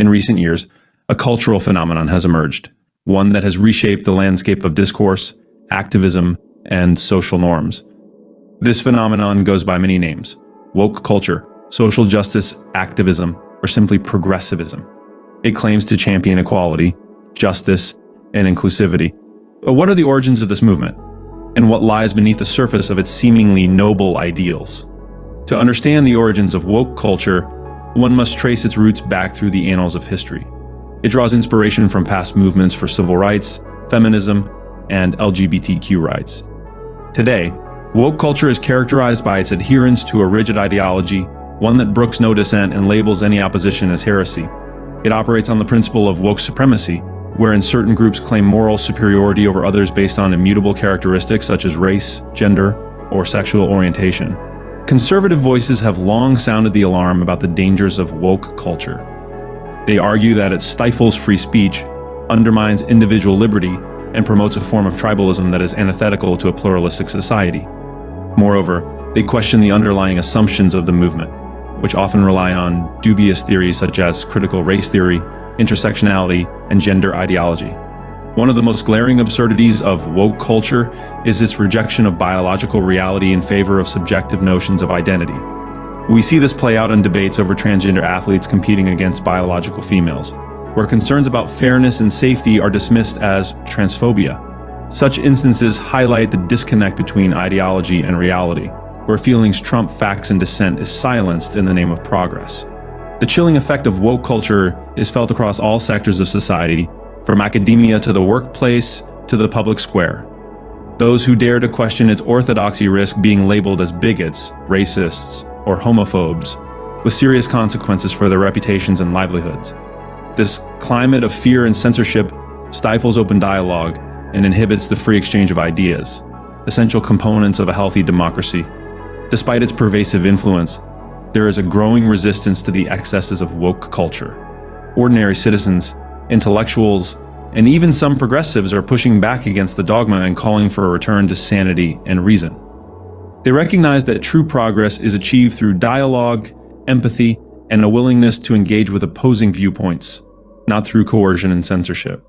In recent years, a cultural phenomenon has emerged, one that has reshaped the landscape of discourse, activism, and social norms. This phenomenon goes by many names: woke culture, social justice, activism, or simply progressivism. It claims to champion equality, justice, and inclusivity. But what are the origins of this movement? And what lies beneath the surface of its seemingly noble ideals? To understand the origins of woke culture, one must trace its roots back through the annals of history. It draws inspiration from past movements for civil rights, feminism, and LGBTQ rights. Today, woke culture is characterized by its adherence to a rigid ideology, one that brooks no dissent and labels any opposition as heresy. It operates on the principle of woke supremacy, wherein certain groups claim moral superiority over others based on immutable characteristics such as race, gender, or sexual orientation. Conservative voices have long sounded the alarm about the dangers of woke culture. They argue that it stifles free speech, undermines individual liberty, and promotes a form of tribalism that is antithetical to a pluralistic society. Moreover, they question the underlying assumptions of the movement, which often rely on dubious theories such as critical race theory, intersectionality, and gender ideology. One of the most glaring absurdities of woke culture is its rejection of biological reality in favor of subjective notions of identity. We see this play out in debates over transgender athletes competing against biological females, where concerns about fairness and safety are dismissed as transphobia. Such instances highlight the disconnect between ideology and reality, where feelings trump facts and dissent is silenced in the name of progress. The chilling effect of woke culture is felt across all sectors of society, from academia to the workplace to the public square. Those who dare to question its orthodoxy risk being labeled as bigots, racists, or homophobes, with serious consequences for their reputations and livelihoods. This climate of fear and censorship stifles open dialogue and inhibits the free exchange of ideas, essential components of a healthy democracy. Despite its pervasive influence, there is a growing resistance to the excesses of woke culture. Ordinary citizens, intellectuals, and even some progressives are pushing back against the dogma and calling for a return to sanity and reason. They recognize that true progress is achieved through dialogue, empathy, and a willingness to engage with opposing viewpoints, not through coercion and censorship.